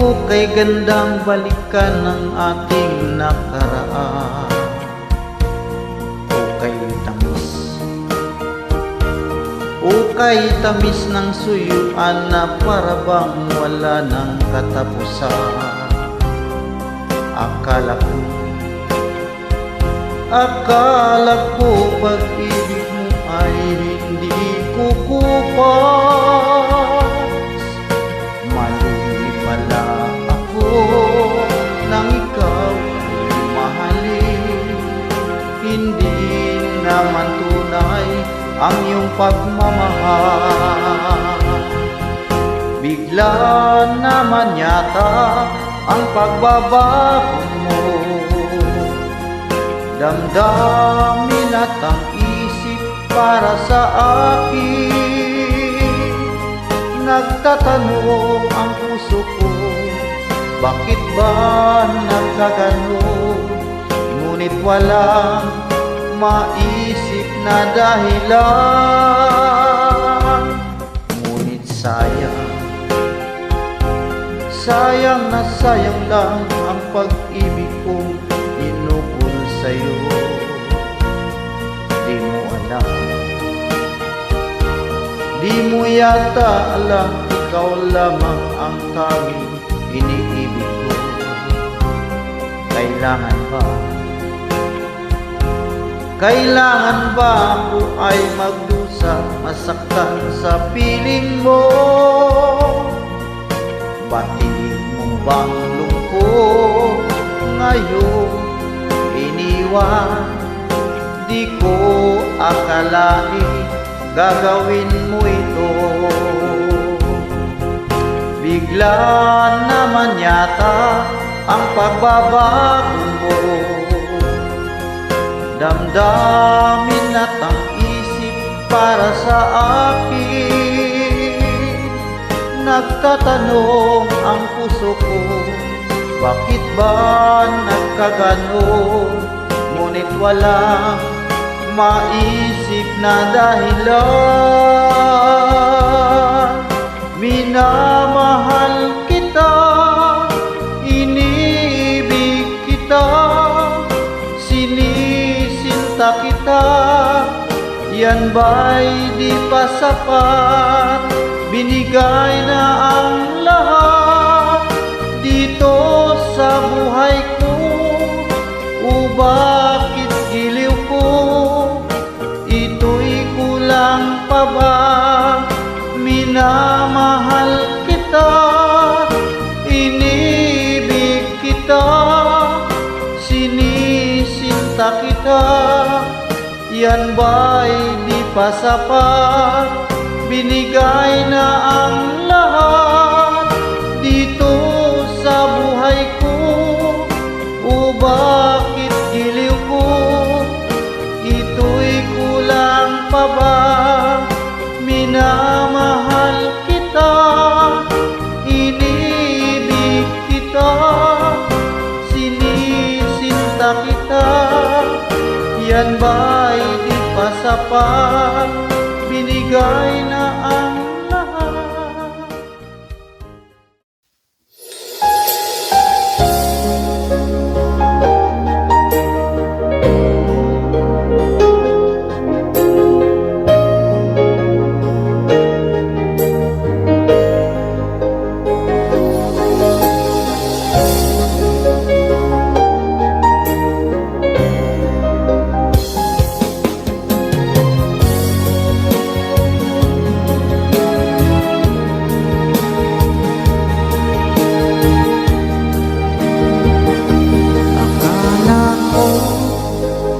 ko kay gandang balikan ng ating nakaraan. O kay tamis ng suyuan na parabang wala ng katapusan. Akala ko pag-ibig mo ay hindi kukupas. Mali pala ako nang ikaw ay mahalin. Hindi naman tunay ang iyong pagmamahal. Bigla naman yata ang pagbabago mo. Damdamin at ang isip para sa akin. Nagtatanong ang puso ko, bakit ba nagkaganon? Ngunit walang maisip na dahilan. Ngunit sayang na sayang lang ang pag-ibig kong inukol sa'yo. Di mo alam, di mo yata alam, ikaw lamang ang tanging iniibig ko. Kailangan ba ako ay magdusa, masaktan sa piling mo? Batiin mo bang lungkot ngayon iniwan? Di ko akalain gagawin mo ito. Bigla naman yata ang pagbabago mo. Damdamin at ang isip para sa akin. Nagtatanong ang puso ko, bakit ba nagkaganon? Ngunit walang maisip na dahilan. Minamahal kita, iniibig kita, sinisinta kita, yan ba'y di pa sapat? Binigay na ang lahat dito sa buhay ko. O bakit giliw ko? Ito'y kulang pa ba? Minamahal kita, inibig kita, sinisinta kita, yan ba'y di pa sapat? Binigay na ang lahat dito sa buhay ko. O bakit giliw ko? Ito'y kulang pa ba? Minamahal kita, inibig kita, sinisinta kita, yan ba'y di pa sapat? Binigay na ang lahat.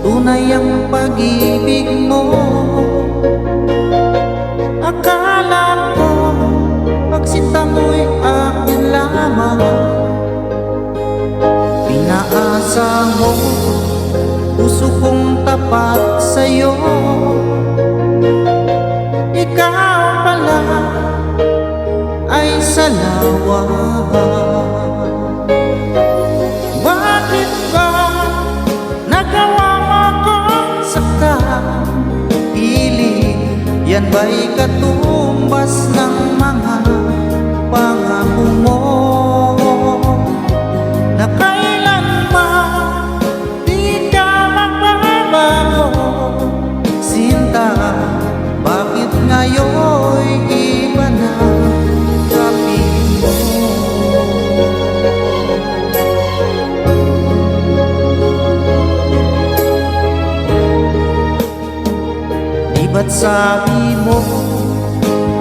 Tunay ang pag-ibig mo. Akala ko pagsinta mo'y akin lamang. Pinaasa mo puso kong tapat sa'yo. Ikaw pala ay salawa. Bakit ba nagawa yan ba'y katumbas ng mga pangako mo? sabi mo,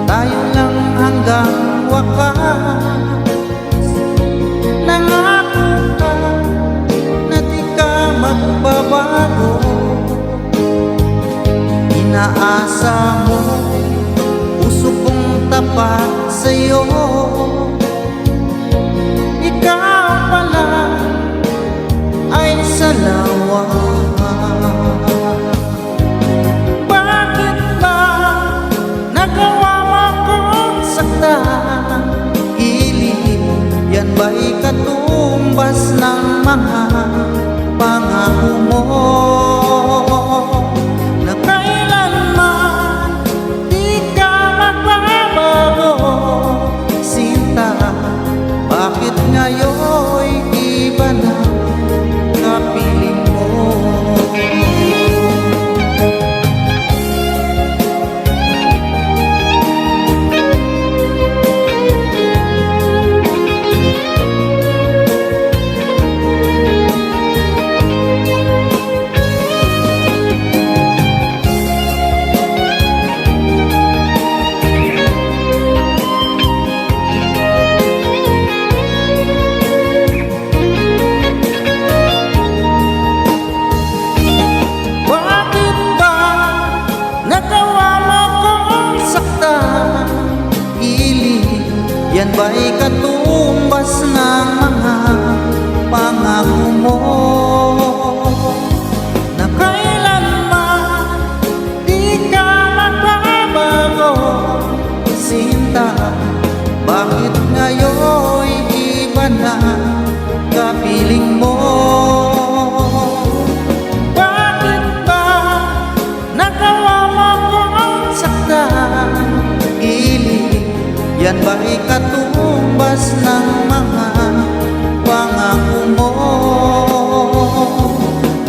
tayo lang hanggang wakas. Nangako ka na di ka magbabago. Inaasa mo, puso kong tapat sa'yo. Ikaw pala ay salawa. Bakit ba nagawa mo akong saktan? Hiling, yan ba'y katumbas ng mga pangako mo? Na kailanman di ka magbabago. Sinta, bakit ngayon'y iba na kapiling mo? Yan ba'y katumbas ng mga pangako mo? Na kailanman di ka magbabago. Sinta, bakit ngayon'y iba na kapiling mo? Bakit ba nagawa mo akong saktan? Yan ba'y katumbas ng mga pangako mo?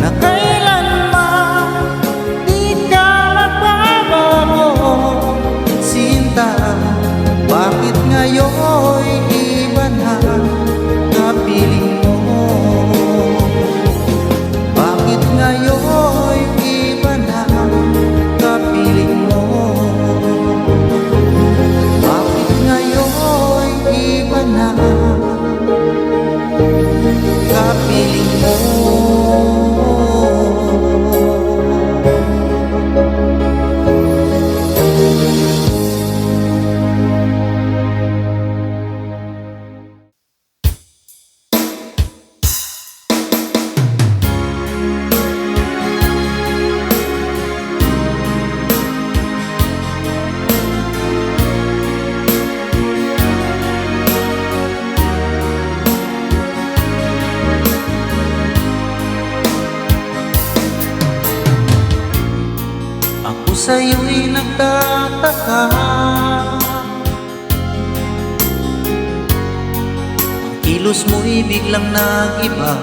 Na kailanman di ka magbabago. Sinta, bakit ngayon'y iba na kapiling mo? Bakit ngayon'y iba na kapiling mo? Iba na kapiling mo. Ako sa'yo'y nagtataka, ang kilos mo'y biglang nag-iba.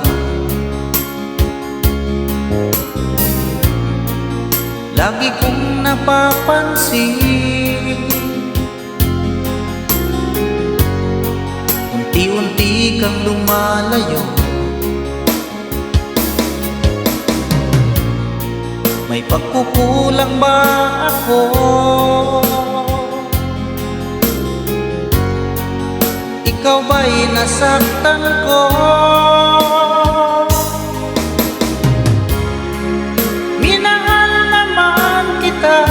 Lagi kong napapansin, unti-unti kang lumalayo. May pagkukulang ba ako? Ikaw ba'y nasaktan ko? Minahal naman kita,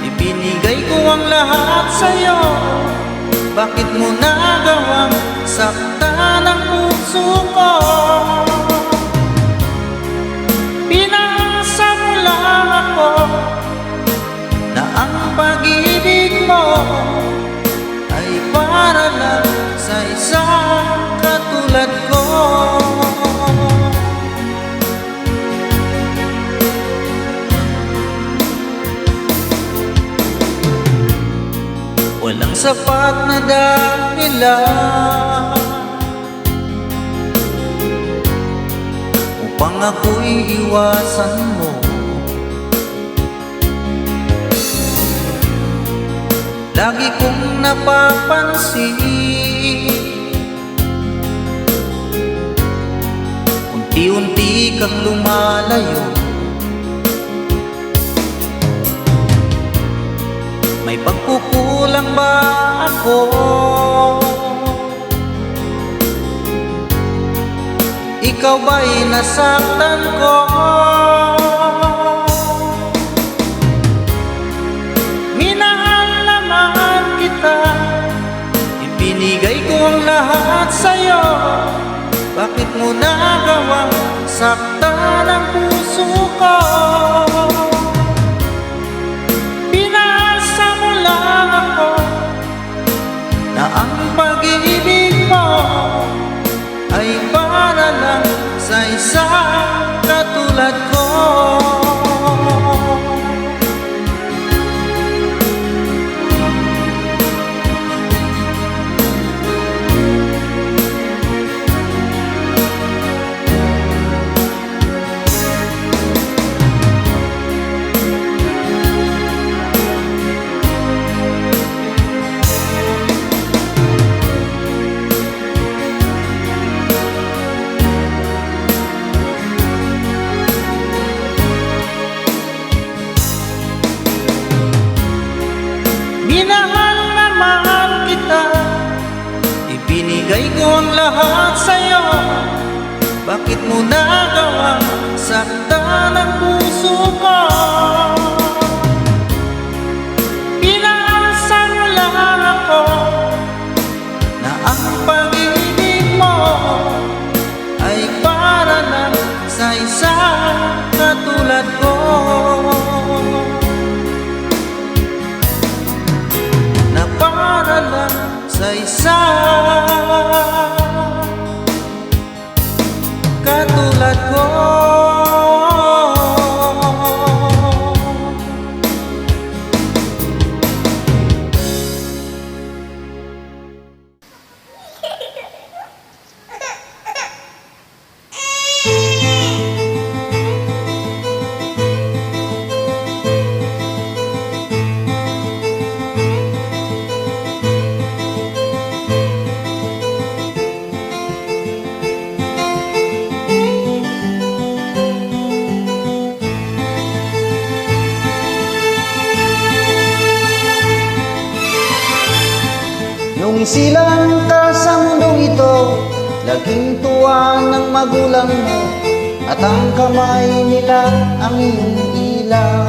ibinigay ko ang lahat sa'yo. Bakit mo nagawang saktan ang puso ko? Na ang pag-ibig mo ay para lang sa isang katulad ko. Walang sapat na dahilan upang ako'y iwasan mo. Lagi kong napapansin, unti-unti kang lumalayo. May pagkukulang ba ako? Ikaw ba'y nasaktan ko? Minahal naman kita, ibinigay ko ang lahat sa'yo. Bakit mo nagawang saktan ang puso ko? Pinasa mo lang ako na ang pag-ibig mo ay para lang sa isang katulad ko. Minahal na mahal kita, ibinigay ko ang lahat sa'yo. Bakit mo nagawang saktan ang puso ko? Pinasa mo lang ako na ang pag-ibig mo ay para lang sa isang katulad ko. Para lang sa isang katulad ko. Nung isilang ka sa mundong ito, laging tuwa ng magulang mo, at ang kamay nila ang iyong ilaw.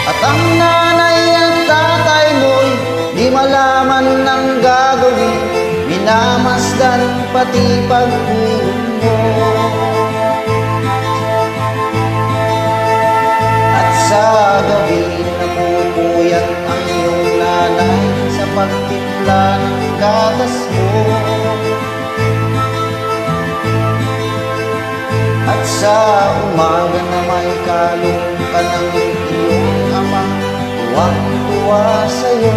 At ang nanay at tatay mo'y di malaman ng gagawin, minamasdan pati pagpulong mo. Sa gabi napupuyat ang iyong nanay sa pagtimpla ng gatas mo. At sa umaga na may kalong ka ng iyong ama, tuwang-tuwa sa'yo.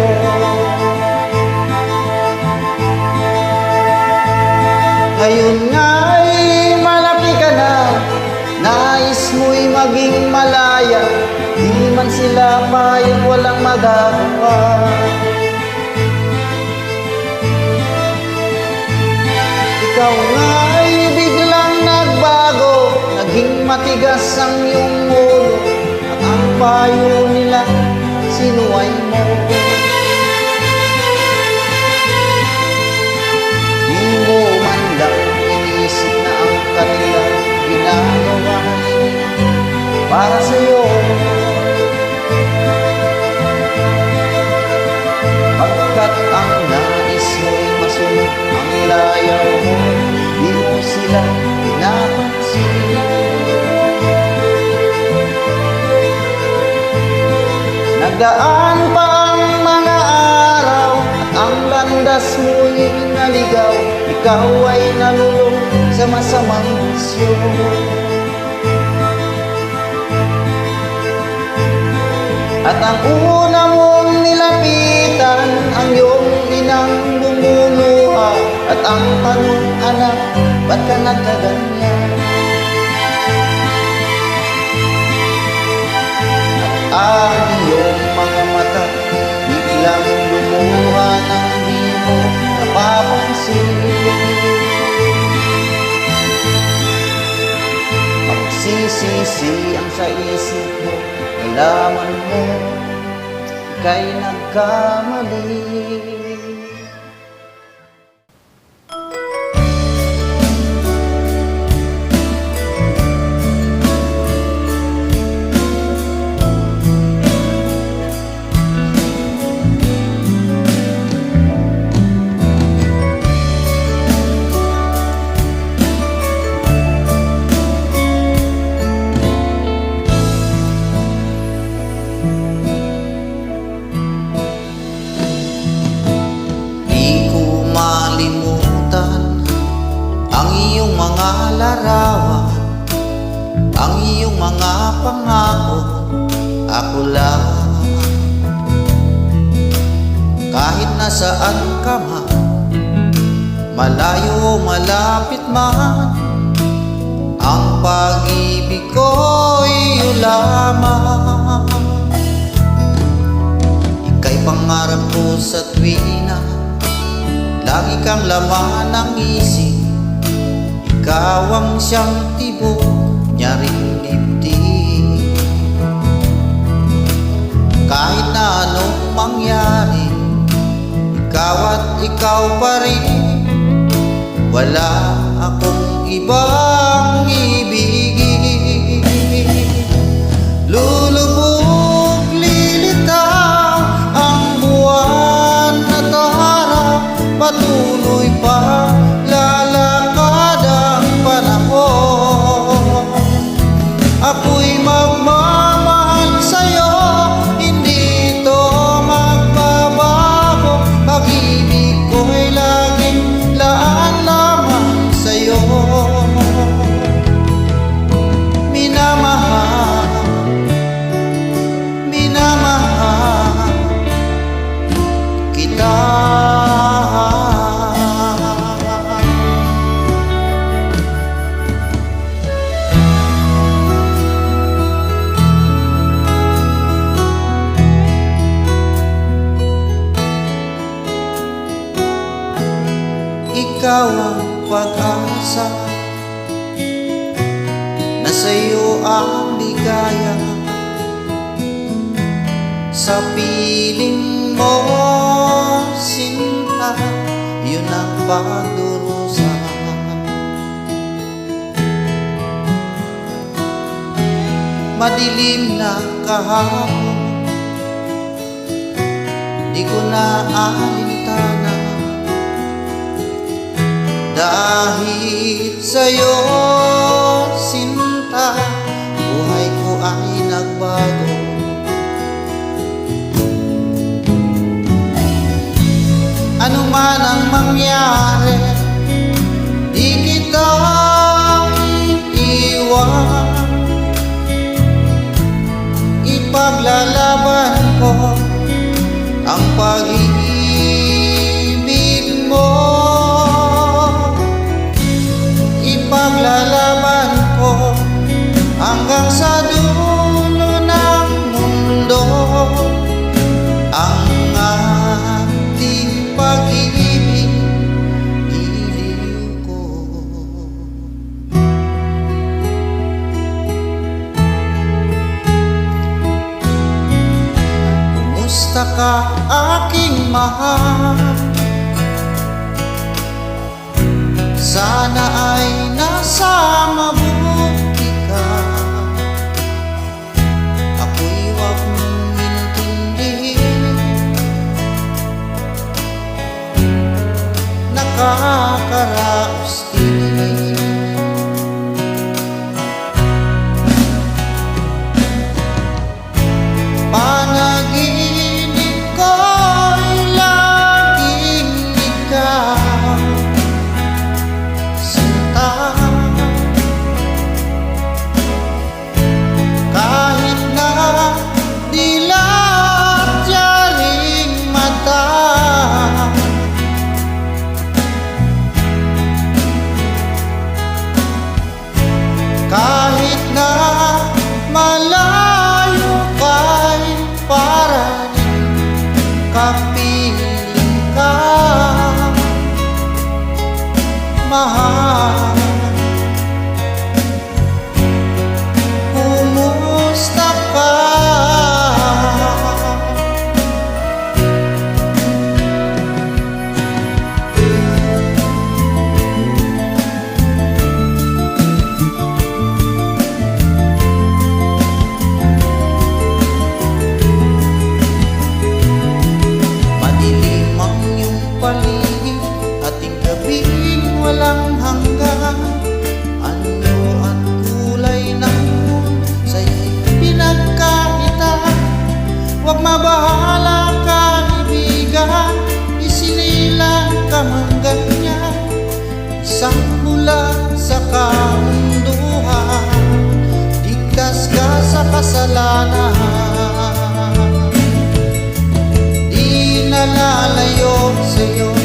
Ngayon nga'y malaki ka na, nais mo'y maging malaya, di man sila payag, walang magagawa. Ikaw nga'y biglang nagbago, naging matigas ang iyong ulo, at ang payo nila sinuway mo. Di mo man lang inisip na ang kanilang ginagawa para sa'yo. Pagkat ang nais mo'y masunod ang layaw mo, di mo sila pinapansin. Nagdaan pa ang mga araw, at ang landas mo'y naligaw, ikaw ay nalulong sa masamang bisyo. At ang una mong nilapitan, ang iyong inang lumuluha, at ang tanong, anak, ba't ka nagkaganyan? At ang iyong mga mata biglang lumuha nang di mo napapansin. pagsisisi ang sa isip mo. Nalaman mo, ika'y nagkamali. Di ko malimutan ang iyong mga larawan, ang iyong mga pangako. Ako lang, kahit nasaan ka man, malayo o malapit man, ang pag-ibig ko iyo lamang. Ika'y pangarap ko sa tuwina, lagi kang laman ng isip. Ikaw ang siyang tibok niya ring dibdib. Kahit na anong mangyari, ikaw at ikaw pa rin. Wala akong ibang ibigin. Lulubog, lilitaw ang buwan at araw, patuloy pa lalakad ang panahon. Ako'y magmamahal sa'yo, hindi ito magbabago. Pag-ibig ko'y laging laan lamang sa'yo. Minamahal, minamahal kita. Ikaw ang pag-asa, na sa'yo ang ligaya. Sa piling mo, sinta, yun ang pagdurusa. Madilim na kahapon, di ko na alintana. Dahil sa'yo, sinta, buhay ko ay nagbago. Ano man ang mangyari, di kita iiwan. Ipaglalaban ko ang pag-ibig mo. Ipaglalaban ko hanggang sa dulo ng mundo ang ating pag-ibig, iliw ko. Kumusta ka aking mahal? Sana ay nasa mabuti ka. Ako'y huwag mong intindihin, nakakaraos din. Panaginip ko'y laging ikaw, sinta. bahala kaibigan, isinilang ka man ganyan. Isang bulan sa kamunduhan, ligtas ka sa kasalanan. Di nalalayo sa'yo